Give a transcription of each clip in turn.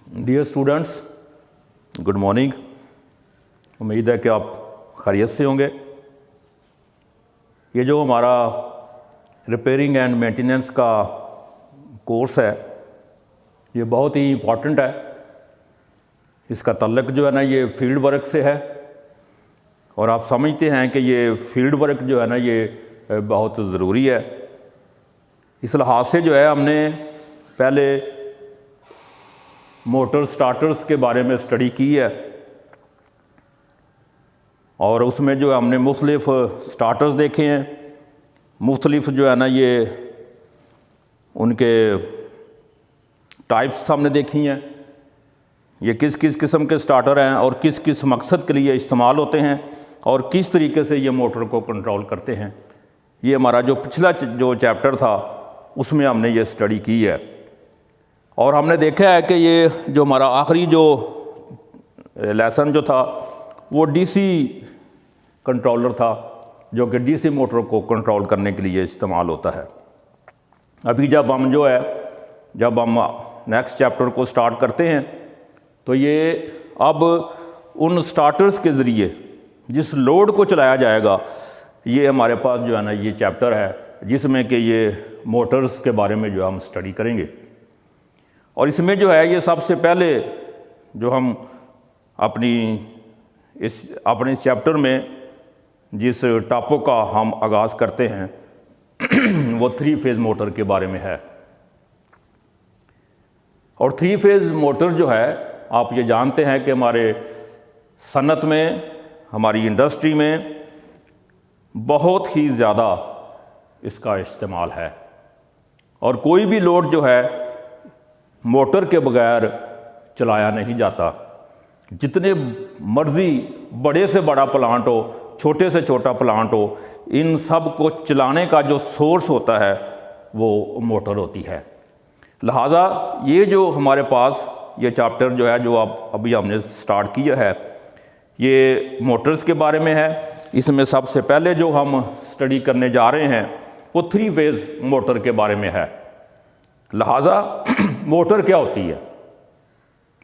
Dear students, good morning. उम्मीद है कि आप खैरियत से होंगे। ये जो हमारा रिपेयरिंग एंड मेंटेनेंस का कोर्स है ये बहुत ही इम्पॉर्टेंट है। इसका तल्लुक़ जो है ना ये फील्ड वर्क से है और आप समझते हैं कि ये फील्ड वर्क जो है ना ये बहुत ज़रूरी है। इस लिहाज से जो है हमने पहले मोटर स्टार्टर्स के बारे में स्टडी की है और उसमें जो है हमने मुख्तलिफ स्टार्टर्स देखे हैं, मुख्तलिफ जो है ना ये उनके टाइप्स हमने देखी हैं, ये किस किस किस्म के स्टार्टर हैं और किस किस मकसद के लिए इस्तेमाल होते हैं और किस तरीके से ये मोटर को कंट्रोल करते हैं। ये हमारा जो पिछला जो चैप्टर था उसमें हमने ये स्टडी की है और हमने देखा है कि ये जो हमारा आखिरी जो लेसन जो था वो डीसी कंट्रोलर था जो कि डीसी मोटर को कंट्रोल करने के लिए इस्तेमाल होता है। अभी जब हम नेक्स्ट चैप्टर को स्टार्ट करते हैं तो ये अब उन स्टार्टर्स के ज़रिए जिस लोड को चलाया जाएगा ये हमारे पास जो है ना ये चैप्टर है जिसमें कि ये मोटर्स के बारे में जो हम स्टडी करेंगे। और इसमें जो है ये सबसे पहले जो हम अपने इस चैप्टर में जिस टॉपिक का हम आगाज़ करते हैं वो 3 फेज़ मोटर के बारे में है। और 3 फेज़ मोटर जो है आप ये जानते हैं कि हमारे सनत में, हमारी इंडस्ट्री में बहुत ही ज़्यादा इसका इस्तेमाल है और कोई भी लोड जो है मोटर के बगैर चलाया नहीं जाता। जितने मर्ज़ी बड़े से बड़ा प्लांट हो, छोटे से छोटा प्लांट हो, इन सब को चलाने का जो सोर्स होता है वो मोटर होती है। लिहाजा ये जो हमारे पास ये चैप्टर जो है जो आप अभी हमने स्टार्ट किया है ये मोटर्स के बारे में है। इसमें सबसे पहले जो हम स्टडी करने जा रहे हैं वो 3 फेज़ मोटर के बारे में है। लिहाजा मोटर क्या होती है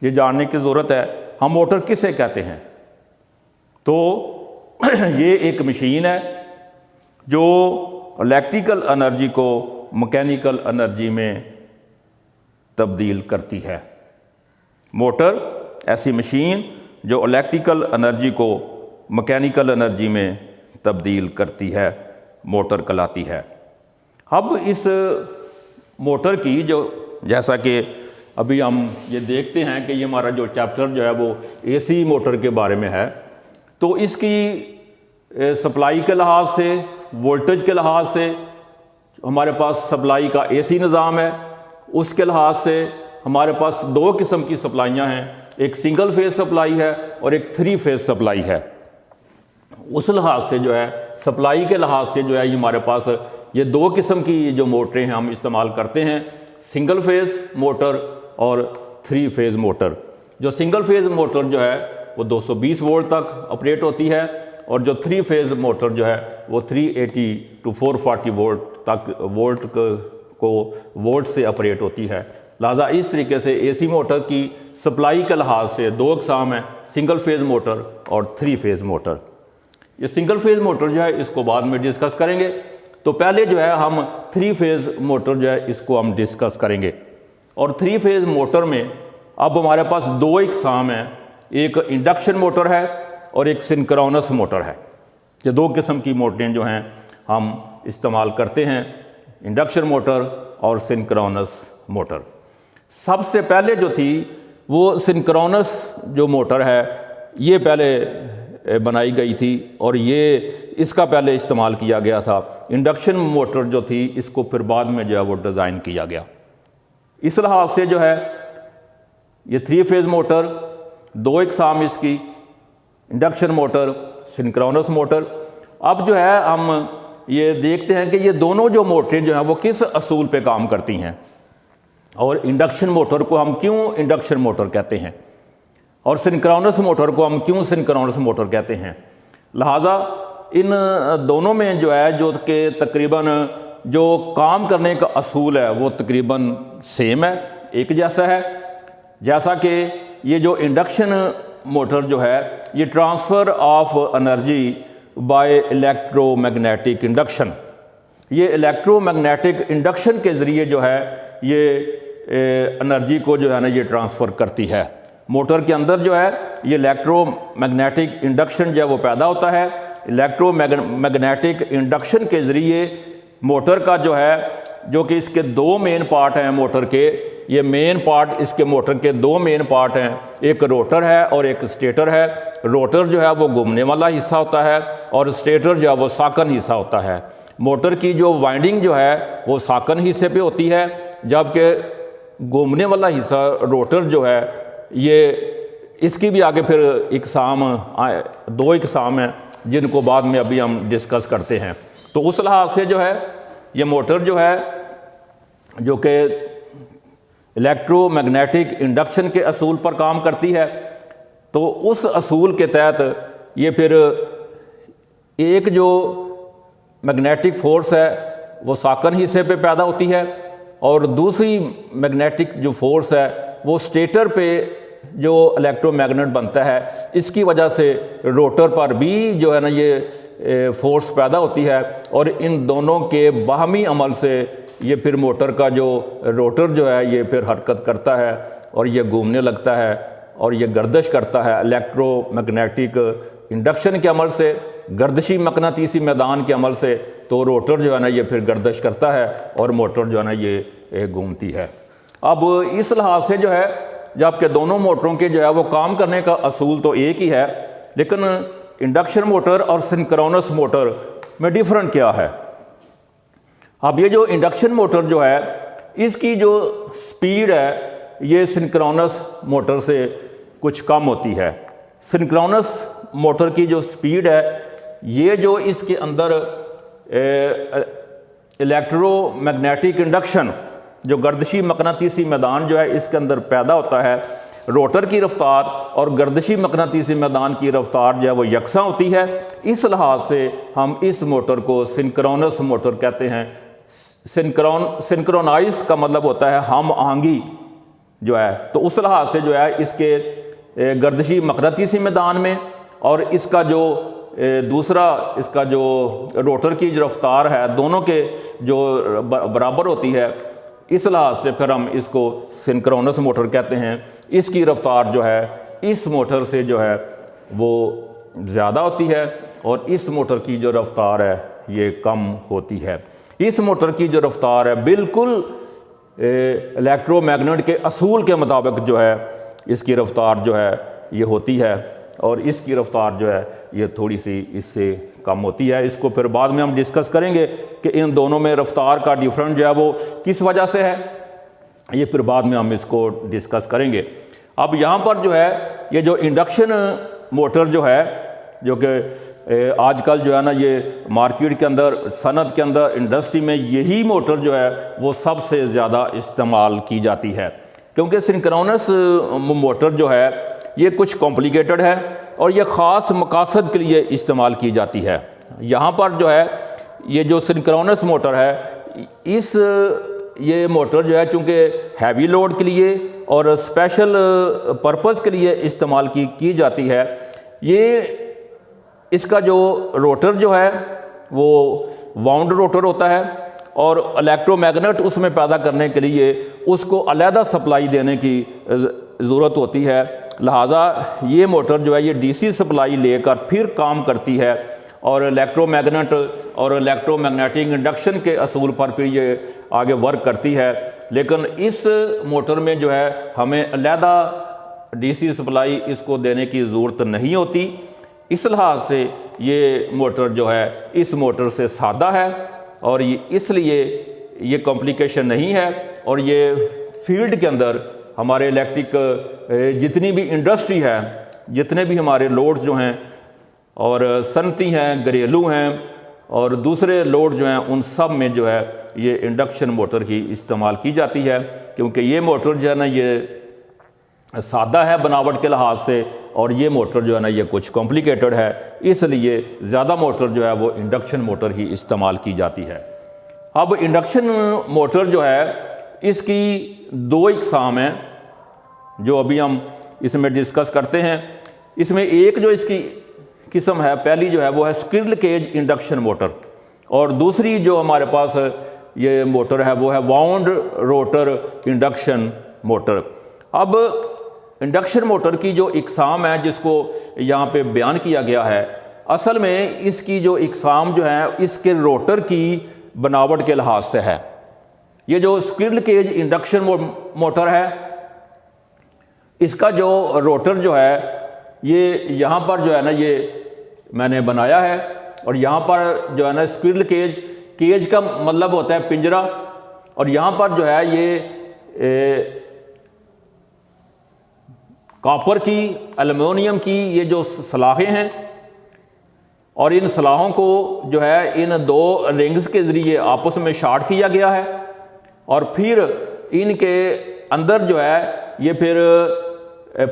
ये जानने की ज़रूरत है। हम मोटर किसे कहते हैं? तो ये एक मशीन है जो इलेक्ट्रिकल एनर्जी को मैकेनिकल एनर्जी में तब्दील करती है। मोटर ऐसी मशीन जो इलेक्ट्रिकल एनर्जी को मैकेनिकल एनर्जी में तब्दील करती है, मोटर कहलाती है। अब इस मोटर की जो जैसा कि अभी हम ये देखते हैं कि ये हमारा जो चैप्टर जो है वो एसी मोटर के बारे में है, तो इसकी सप्लाई के लिहाज से, वोल्टेज के लिहाज से हमारे पास सप्लाई का एसी निज़ाम है। उसके लिहाज से हमारे पास 2 किस्म की सप्लाइयाँ हैं, एक सिंगल फेज़ सप्लाई है और एक 3 फेज़ सप्लाई है। उस लिहाज से जो है सप्लाई के लिहाज से जो है हमारे पास ये 2 किस्म की जो मोटरें हैं हम इस्तेमाल करते हैं, सिंगल फेज़ मोटर और 3 फेज़ मोटर। जो सिंगल फेज़ मोटर जो है वो 220 वोल्ट तक ऑपरेट होती है और जो 3 फेज़ मोटर जो है वो 380 to 440 वोल्ट तक वोल्ट से ऑपरेट होती है। लिहाजा इस तरीके से एसी मोटर की सप्लाई के लिहाज से 2 अक़साम हैं, सिंगल फेज़ मोटर और 3 फेज़ मोटर। ये सिंगल फेज़ मोटर जो है इसको बाद में डिस्कस करेंगे, तो पहले जो है हम 3 फेज़ मोटर जो है इसको हम डिस्कस करेंगे। और 3 फेज़ मोटर में अब हमारे पास 2 अक़साम हैं, एक इंडक्शन मोटर है और एक सिंक्रोनस मोटर है। ये 2 किस्म की मोटरें जो हैं हम इस्तेमाल करते हैं, इंडक्शन मोटर और सिंक्रोनस मोटर। सबसे पहले जो थी वो सिंक्रोनस जो मोटर है ये पहले बनाई गई थी और ये इसका पहले इस्तेमाल किया गया था। इंडक्शन मोटर जो थी इसको फिर बाद में जो है वो डिज़ाइन किया गया। इस लिहाज से जो है ये 3 फेज़ मोटर, 2 अक़साम इसकी, इंडक्शन मोटर, सिंक्रोनस मोटर। अब जो है हम ये देखते हैं कि ये दोनों जो मोटरें जो हैं वो किस असूल पे काम करती हैं और इंडक्शन मोटर को हम क्यों इंडक्शन मोटर कहते हैं और सिंक्रोनस मोटर को हम क्यों सिंक्रोनस मोटर कहते हैं। लिहाजा इन दोनों में जो है जो कि तकरीबन जो काम करने का असूल है वो तकरीबन सेम है, एक जैसा है। जैसा कि ये जो इंडक्शन मोटर जो है ये transfer of energy by electromagnetic induction, ये इलेक्ट्रोमैग्नेटिक इंडक्शन के ज़रिए जो है ये एनर्जी को जो है ना ये ट्रांसफ़र करती है। मोटर के अंदर जो है ये इलेक्ट्रोमैग्नेटिक इंडक्शन जो है वो पैदा होता है। इलेक्ट्रोमैग्नेटिक इंडक्शन के ज़रिए मोटर का जो है, जो कि इसके दो मेन पार्ट हैं मोटर के, ये मेन पार्ट इसके मोटर के दो मेन पार्ट हैं, एक रोटर है और एक स्टेटर है। रोटर जो है वो घूमने वाला हिस्सा होता है और स्टेटर जो है वो साकन हिस्सा होता है। मोटर की जो वाइंडिंग जो है वो साकन हिस्से पे होती है, जबकि घूमने वाला हिस्सा रोटर जो है ये इसकी भी आगे फिर दो इकसाम हैं जिनको बाद में अभी हम डिस्कस करते हैं। तो उस लिहाज से जो है ये मोटर जो है जो कि इलेक्ट्रोमैग्नेटिक इंडक्शन के असूल पर काम करती है, तो उस असूल के तहत ये फिर एक जो मैग्नेटिक फोर्स है वो साकन हिस्से पे पैदा होती है और दूसरी मैग्नेटिक जो फोर्स है वो स्टेटर पे जो इलेक्ट्रोमैग्नेट बनता है इसकी वजह से रोटर पर भी जो है ना ये फोर्स पैदा होती है और इन दोनों के बाहमी अमल से ये फिर मोटर का जो रोटर जो है ये फिर हरकत करता है और ये घूमने लगता है और ये गर्दिश करता है। इलेक्ट्रोमैग्नेटिक इंडक्शन के अमल से, गर्दिशी मकनातीसी मैदान के अमल से, तो रोटर जो है ना ये फिर गर्दिश करता है और मोटर जो है ना ये घूमती है। अब इस लिहाज से जो है जबकि दोनों मोटरों के जो है वो काम करने का असूल तो एक ही है, लेकिन इंडक्शन मोटर और सिंक्रोनस मोटर में डिफरेंट क्या है। अब ये जो इंडक्शन मोटर जो है इसकी जो स्पीड है ये सिंक्रोनस मोटर से कुछ कम होती है। सिंक्रोनस मोटर की जो स्पीड है ये जो इसके अंदर इलेक्ट्रोमैग्नेटिक इंडक्शन जो गर्दिशी मकनातीसी मैदान जो है इसके अंदर पैदा होता है, रोटर की रफ्तार और गर्दिशी मकनातीसी मैदान की रफ्तार जो है वो यकसा होती है। इस लिहाज से हम इस मोटर को सिंक्रोनस मोटर कहते हैं। सिंक्रोनाइज का मतलब होता है हम आहंगी जो है, तो उस लिहाज से जो है इसके गर्दिशी मकनातीसी मैदान में और इसका जो दूसरा इसका जो रोटर की जो रफ्तार है दोनों के जो बराबर होती है, इस लिहाज से फिर हम इसको सिंक्रोनस मोटर कहते हैं। इसकी रफ्तार जो है इस मोटर से जो है वो ज़्यादा होती है और इस मोटर की जो रफ्तार है ये कम होती है। इस मोटर की जो रफ्तार है बिल्कुल इलेक्ट्रोमैग्नेट के असूल के मुताबिक जो है इसकी रफ्तार जो है ये होती है और इसकी रफ्तार जो है ये थोड़ी सी इससे कम होती है। इसको फिर बाद में हम डिस्कस करेंगे कि इन दोनों में रफ्तार का डिफरेंट जो है वो किस वजह से है, ये फिर बाद में हम इसको डिस्कस करेंगे। अब यहाँ पर जो है ये जो इंडक्शन मोटर जो है जो कि आजकल जो है ना ये मार्केट के अंदर, सनत के अंदर, इंडस्ट्री में यही मोटर जो है वो सबसे ज़्यादा इस्तेमाल की जाती है, क्योंकि सिंक्रोनस मोटर जो है ये कुछ कॉम्प्लिकेटेड है और ये ख़ास मकासद के लिए इस्तेमाल की जाती है। यहाँ पर जो है ये जो सिंक्रोनस मोटर है ये मोटर जो है चूँकि हैवी लोड के लिए और स्पेशल पर्पज़ के लिए इस्तेमाल की जाती है। ये इसका जो रोटर जो है वो वाउंड रोटर होता है और इलेक्ट्रोमैग्नेट उसमें पैदा करने के लिए उसको अलहदा सप्लाई देने की ज़रूरत होती है। लिहाजा ये मोटर जो है ये डीसी सप्लाई लेकर फिर काम करती है और इलेक्ट्रोमैग्नेट और इलेक्ट्रोमैग्नेटिक इंडक्शन के असूल पर फिर ये आगे वर्क करती है। लेकिन इस मोटर में जो है हमें अलहदा डीसी सप्लाई इसको देने की ज़रूरत नहीं होती। इस लिहाज से ये मोटर जो है इस मोटर से सादा है और ये इसलिए ये कॉम्प्लिकेशन नहीं है और ये फील्ड के अंदर हमारे इलेक्ट्रिक जितनी भी इंडस्ट्री है, जितने भी हमारे लोड्स जो हैं और सनती हैं, घरेलू हैं और दूसरे लोड जो हैं, उन सब में जो है ये इंडक्शन मोटर ही इस्तेमाल की जाती है, क्योंकि ये मोटर जो है ना ये सादा है बनावट के लिहाज से और ये मोटर जो है ना ये कुछ कॉम्प्लिकेटेड है, इसलिए ज़्यादा मोटर जो है वो इंडक्शन मोटर ही इस्तेमाल की जाती है। अब इंडक्शन मोटर जो है इसकी दो इकसाम हैं। जो अभी हम इसमें डिस्कस करते हैं। इसमें एक जो इसकी किस्म है, पहली जो है वो है स्क्विरल केज इंडक्शन मोटर, और दूसरी जो हमारे पास ये मोटर है वो है वाउंड रोटर इंडक्शन मोटर। अब इंडक्शन मोटर की जो इकसाम है जिसको यहाँ पे बयान किया गया है, असल में इसकी जो इकसाम जो है इसके रोटर की बनावट के लिहाज से है। ये जो स्क्विरल केज इंडक्शन मोटर है, इसका जो रोटर जो है ये यहाँ पर जो है ना ये मैंने बनाया है, और यहाँ पर जो है ना स्क्विरल केज, केज का मतलब होता है पिंजरा, और यहाँ पर जो है ये कॉपर की, एल्युमिनियम की ये जो सलाखें हैं, और इन सलाहों को जो है इन दो रिंग्स के ज़रिए आपस में शॉर्ट किया गया है, और फिर इनके अंदर जो है ये फिर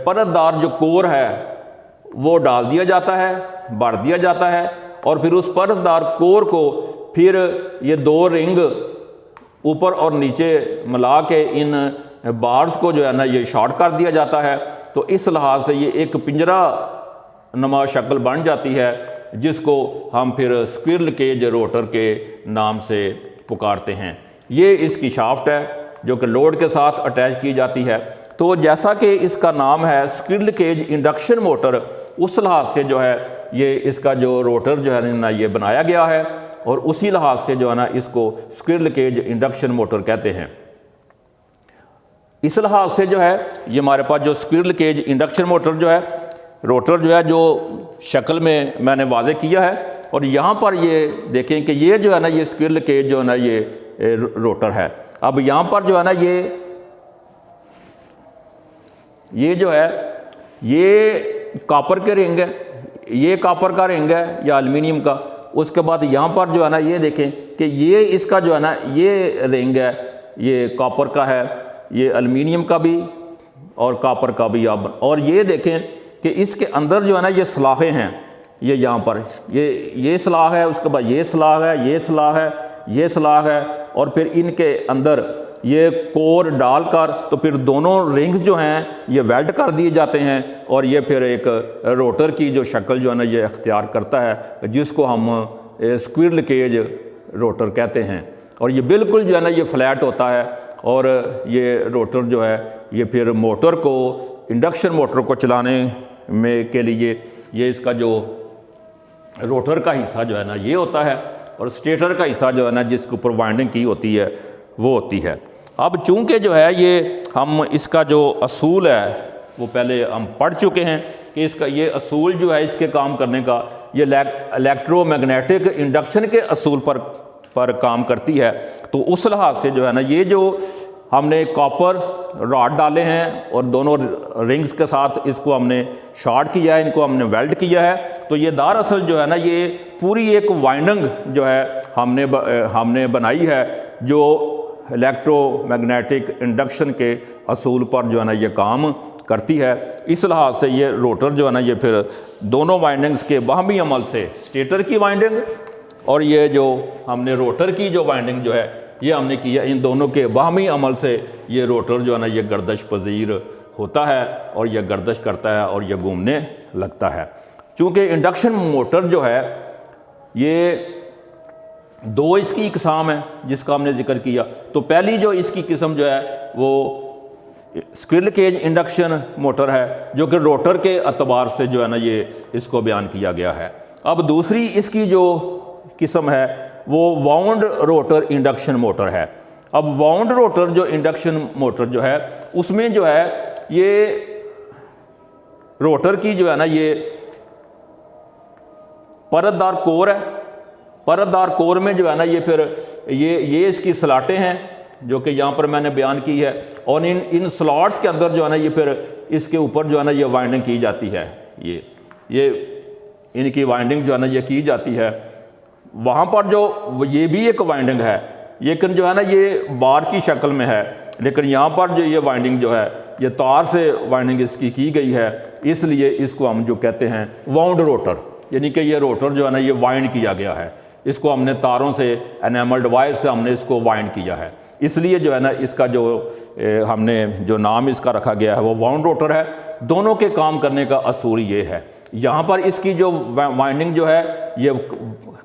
परतदार जो कोर है वो डाल दिया जाता है, भर दिया जाता है, और फिर उस परतदार कोर को फिर ये दो रिंग ऊपर और नीचे मिला के इन बार्स को जो है ना ये शॉर्ट कर दिया जाता है। तो इस लिहाज से ये एक पिंजरा नुमा शक्ल बन जाती है, जिसको हम फिर स्क्विरल केज रोटर के नाम से पुकारते हैं। ये इसकी शाफ्ट है जो कि लोड के साथ अटैच की जाती है। तो जैसा कि इसका नाम है स्क्विरल केज इंडक्शन मोटर, उस लिहाज से जो है ये इसका जो रोटर जो है ना ये बनाया गया है, और उसी लिहाज से जो है ना इसको स्क्विरल केज इंडक्शन मोटर कहते हैं। इस लिहाज से जो है ये हमारे पास जो स्क्विरल केज इंडक्शन मोटर जो है, रोटर जो है जो शक्ल में मैंने वाज़े किया है, और यहाँ पर ये देखें कि ये जो है ना ये स्क्विरल केज जो है ना ये रोटर है। अब यहाँ पर जो है ना ये जो है ये कॉपर के रिंग है, ये कॉपर का रिंग है या एल्युमिनियम का। उसके बाद यहाँ पर जो है ना ये देखें कि ये इसका जो है ना ये रिंग है, ये कॉपर का है, ये एल्युमिनियम का भी और कॉपर का भी। आप और ये देखें कि इसके अंदर जो है ना ये सलाखें हैं, ये यहाँ पर ये सलाख है, उसके बाद ये सलाख है, ये सलाख है, ये सलाख है, और फिर इनके अंदर ये कोर डालकर तो फिर दोनों रिंग्स जो हैं ये वेल्ड कर दिए जाते हैं, और ये फिर एक रोटर की जो शक्ल जो है ना ये अख्तियार करता है, जिसको हम स्क्विरल केज रोटर कहते हैं। और ये बिल्कुल जो है ना ये फ्लैट होता है, और ये रोटर जो है ये फिर मोटर को, इंडक्शन मोटर को चलाने में के लिए ये इसका जो रोटर का हिस्सा जो है ना ये होता है, और स्टेटर का हिस्सा जो है ना जिसके ऊपर वाइंडिंग की होती है वो होती है। अब चूंकि जो है ये हम इसका जो असूल है वो पहले हम पढ़ चुके हैं कि इसका ये असूल जो है इसके काम करने का, ये इलेक्ट्रोमैग्नेटिक इंडक्शन के असूल पर काम करती है। तो उस लिहाज से जो है ना ये जो हमने कॉपर रॉड डाले हैं और दोनों रिंग्स के साथ इसको हमने शॉर्ट किया है, इनको हमने वेल्ड किया है, तो ये दरअसल जो है ना ये पूरी एक वाइंडिंग जो है हमने बनाई है, जो इलेक्ट्रोमैग्नेटिक इंडक्शन के असूल पर जो है ना ये काम करती है। इस लिहाज से ये रोटर जो है ना ये फिर दोनों वाइंडिंग्स के बाहमी अमल से, स्टेटर की वाइंडिंग और ये जो हमने रोटर की जो वाइंडिंग जो है ये हमने किया, इन दोनों के बाहमी अमल से ये रोटर जो है ना ये गर्दश पजीर होता है, और ये गर्दश करता है और ये घूमने लगता है। चूँकि इंडक्शन मोटर जो है ये दो इसकी इकसाम है जिसका हमने जिक्र किया। तो पहली जो इसकी किस्म जो है वो स्क्विरल केज इंडक्शन मोटर है, जो कि रोटर के अतबार से जो है ना ये इसको बयान किया गया है। अब दूसरी इसकी जो किस्म है वो वाउंड रोटर इंडक्शन मोटर है। अब वाउंड रोटर जो इंडक्शन मोटर जो है उसमें जो है ये रोटर की जो है ना ये परतदार कोर है। परतदार कोर में जो है ना ये फिर ये इसकी स्लॉटें हैं जो कि यहाँ पर मैंने बयान की है, और इन स्लॉट्स के अंदर जो है ना ये फिर इसके ऊपर जो है ना ये वाइंडिंग की जाती है, ये इनकी वाइंडिंग जो है ना ये की जाती है। वहाँ पर जो ये भी एक वाइंडिंग है, लेकिन जो है ना ये बार की शक्ल में है, लेकिन यहाँ पर जो ये वाइंडिंग जो है ये तार से वाइंडिंग इसकी की गई है, इसलिए इसको हम जो कहते हैं वाउंड रोटर, यानी कि ये रोटर जो है ना ये वाइंड किया गया है। इसको हमने तारों से, एनेमल्ड वायर से हमने इसको वाइंड किया है। इसलिए जो है ना इसका जो हमने जो नाम इसका रखा गया है वो वाउंड रोटर है। दोनों के काम करने का असूल ये है। यहाँ पर इसकी जो वाइंडिंग जो है ये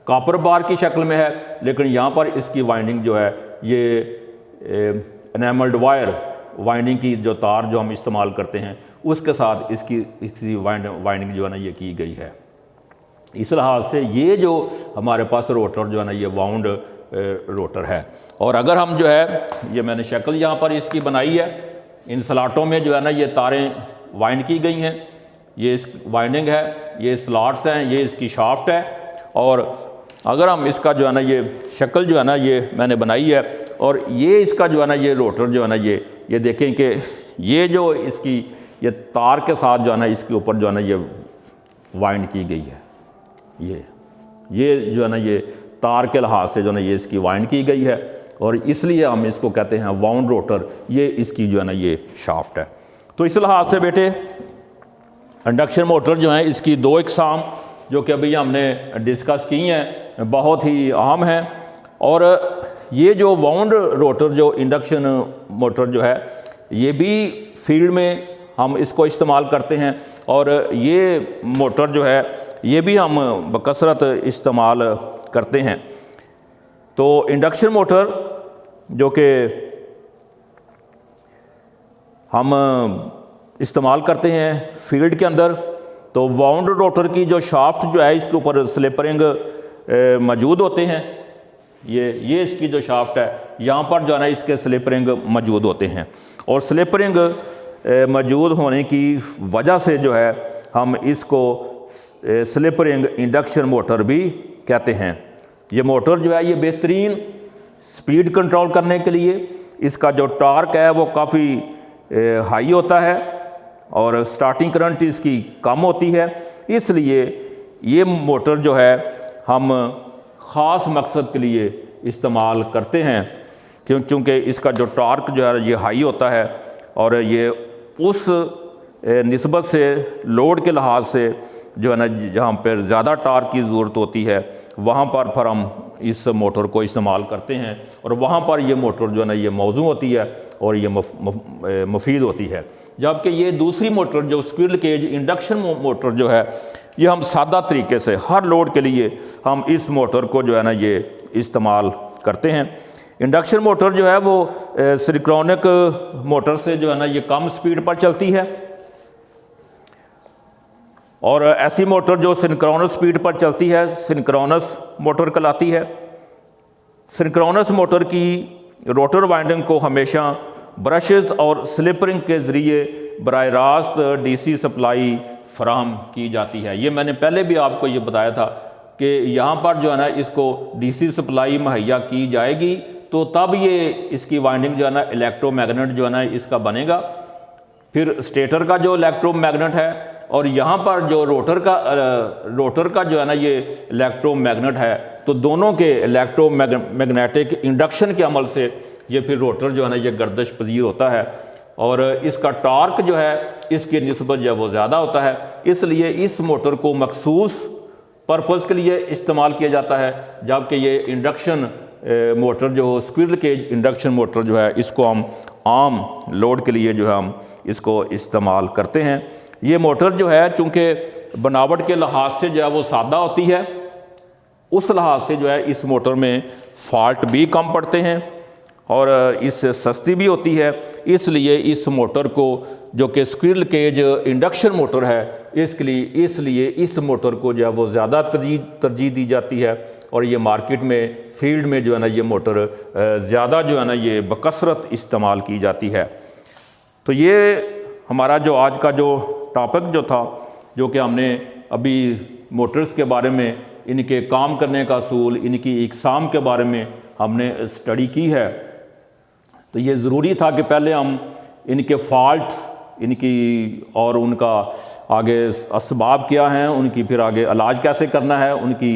कॉपर बार की शक्ल में है, लेकिन यहाँ पर इसकी वाइंडिंग जो है ये एनामल्ड वायर वाइंडिंग की जो तार जो हम इस्तेमाल करते हैं उसके साथ इसकी वाइंडिंग जो है ना ये की गई है। इस लिहाज से ये जो हमारे पास रोटर जो है ना ये वाउंड रोटर है। और अगर हम जो है ये मैंने शक्ल यहाँ पर इसकी बनाई है, इन स्लॉटों में जो है ना ये तारें वाइंड की गई हैं, ये इस वाइंडिंग है, ये स्लॉट्स हैं, ये इसकी शाफ्ट है। और अगर हम इसका जो है ना ये शक्ल जो है ना ये मैंने बनाई है, और ये इसका जो है ना ये रोटर जो है ना ये देखें कि ये जो इसकी ये तार के साथ जो है ना इसके ऊपर जो है ना ये वाइंड की गई है, ये जो है ना ये तार के लिहाज से जो है ना ये इसकी वाइंड की गई है, और इसलिए हम इसको कहते हैं वाउंड रोटर। ये इसकी जो है ना ये शाफ्ट है। तो इस लिहाज से बेटे इंडक्शन मोटर जो है इसकी दो इकसाम जो कि अभी हमने डिस्कस की हैं बहुत ही अहम हैं। और ये जो वाउंड रोटर जो इंडक्शन मोटर जो है ये भी फील्ड में हम इसको इस्तेमाल करते हैं, और ये मोटर जो है ये भी हम बकसरत इस्तेमाल करते हैं। तो इंडक्शन मोटर जो कि हम इस्तेमाल करते हैं फील्ड के अंदर, तो वाउंड रोटर की जो शाफ्ट जो है इसके ऊपर स्लिप रिंग मौजूद होते हैं। ये इसकी जो शाफ्ट है यहाँ पर जो है ना इसके स्लिप रिंग मौजूद होते हैं, और स्लिप रिंग मौजूद होने की वजह से जो है हम इसको स्लिप रिंग इंडक्शन मोटर भी कहते हैं। ये मोटर जो है ये बेहतरीन स्पीड कंट्रोल करने के लिए, इसका जो टॉर्क है वो काफ़ी हाई होता है और स्टार्टिंग करंट इसकी कम होती है। इसलिए ये मोटर जो है हम ख़ास मकसद के लिए इस्तेमाल करते हैं, क्योंकि इसका जो टॉर्क जो है ये हाई होता है, और ये उस निस्बत से लोड के लिहाज से जो है ना जहाँ पर ज़्यादा टॉर्क की ज़रूरत होती है वहाँ पर फिर हम इस मोटर को इस्तेमाल करते हैं, और वहाँ पर ये मोटर जो है ना ये मौजू होती है और ये मुफीद होती है। जबकि ये दूसरी मोटर जो स्क्विरल केज इंडक्शन मोटर जो है ये हम सादा तरीके से हर लोड के लिए हम इस मोटर को जो है ना ये इस्तेमाल करते हैं। इंडक्शन मोटर जो है वो सिंक्रोनिक मोटर से जो है ना ये कम स्पीड पर चलती है, और ऐसी मोटर जो सिंक्रोनस स्पीड पर चलती है सिंक्रोनस मोटर कहलाती है। सिंक्रोनस मोटर की रोटर वाइंडिंग को हमेशा ब्रशेस और स्लिप रिंग के ज़रिए बराह रास्त डीसी सप्लाई फराहम की जाती है। ये मैंने पहले भी आपको ये बताया था कि यहाँ पर जो है ना इसको डीसी सप्लाई मुहैया की जाएगी तो तब ये इसकी वाइंडिंग जो है ना इलेक्ट्रोमैग्नेट जो है ना इसका बनेगा। फिर स्टेटर का जो इलेक्ट्रोमैग्नेट है और यहाँ पर जो रोटर का जो है ना ये इलेक्ट्रोमैग्नेट है, तो दोनों के इलेक्ट्रोमैग्नेटिक इंडक्शन के अमल से ये फिर रोटर जो है ना ये गर्दिश पजीर होता है, और इसका टॉर्क जो है इसकी निस्बत जो है वो ज़्यादा होता है। इसलिए इस मोटर को मखसूस पर्पज़ के लिए इस्तेमाल किया जाता है, जबकि ये इंडक्शन मोटर जो स्क्विरल केज इंडक्शन मोटर जो है इसको हम आम लोड के लिए जो है हम इसको इस्तेमाल करते हैं। ये मोटर जो है चूँकि बनावट के लिहाज से जो है वो सादा होती है, उस लिहाज से जो है इस मोटर में फॉल्ट भी कम पड़ते हैं और इससे सस्ती भी होती है। इसलिए इस मोटर को जो कि स्क्विरल केज इंडक्शन मोटर है इसलिए इस मोटर को जो है वो ज़्यादा तरजीह दी जाती है, और ये मार्केट में फील्ड में जो है ना ये मोटर ज़्यादा जो है ना ये बकसरत इस्तेमाल की जाती है। तो ये हमारा जो आज का जो टॉपिक जो था, जो कि हमने अभी मोटर्स के बारे में, इनके काम करने का असूल, इनकी इकसाम के बारे में हमने स्टडी की है। तो ये ज़रूरी था कि पहले हम इनके फॉल्ट इनकी और उनका आगे असबाब क्या हैं, उनकी फिर आगे इलाज कैसे करना है, उनकी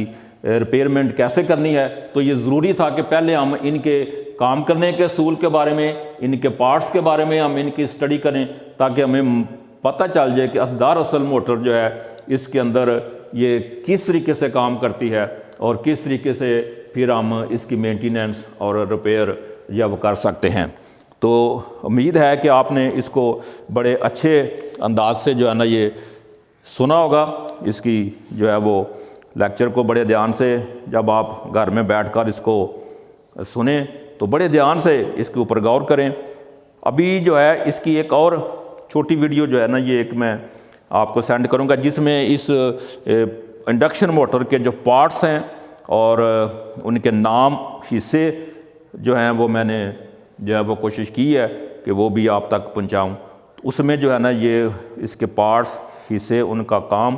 रिपेयरमेंट कैसे करनी है। तो ये ज़रूरी था कि पहले हम इनके काम करने के असूल के बारे में, इनके पार्ट्स के बारे में हम इनकी स्टडी करें, ताकि हमें पता चल जाए कि दरअसल मोटर जो है इसके अंदर ये किस तरीके से काम करती है और किस तरीके से फिर हम इसकी मेंटेनेंस और रिपेयर या वो कर सकते हैं। तो उम्मीद है कि आपने इसको बड़े अच्छे अंदाज से जो है ना ये सुना होगा। इसकी जो है वो लेक्चर को बड़े ध्यान से जब आप घर में बैठकर इसको सुने तो बड़े ध्यान से इसके ऊपर गौर करें। अभी जो है इसकी एक और छोटी वीडियो जो है ना ये एक मैं आपको सेंड करूंगा, जिसमें इस इंडक्शन मोटर के जो पार्ट्स हैं और उनके नाम, हिस्से जो हैं वो मैंने जो है वो कोशिश की है कि वो भी आप तक पहुंचाऊं। तो उसमें जो है ना ये इसके पार्ट्स, हिस्से, उनका काम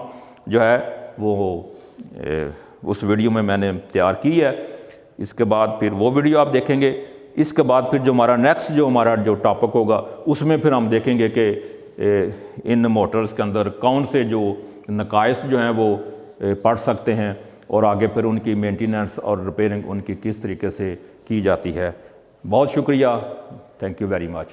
जो है वो उस वीडियो में मैंने तैयार की है। इसके बाद फिर वो वीडियो आप देखेंगे। इसके बाद फिर जो हमारा नेक्स्ट जो हमारा जो टॉपिक होगा उसमें फिर हम देखेंगे कि इन मोटर्स के अंदर कौन से जो नकाइस जो हैं वो पड़ सकते हैं और आगे फिर उनकी मेंटेनेंस और रिपेयरिंग उनकी किस तरीके से की जाती है। बहुत शुक्रिया, थैंक यू वेरी मच।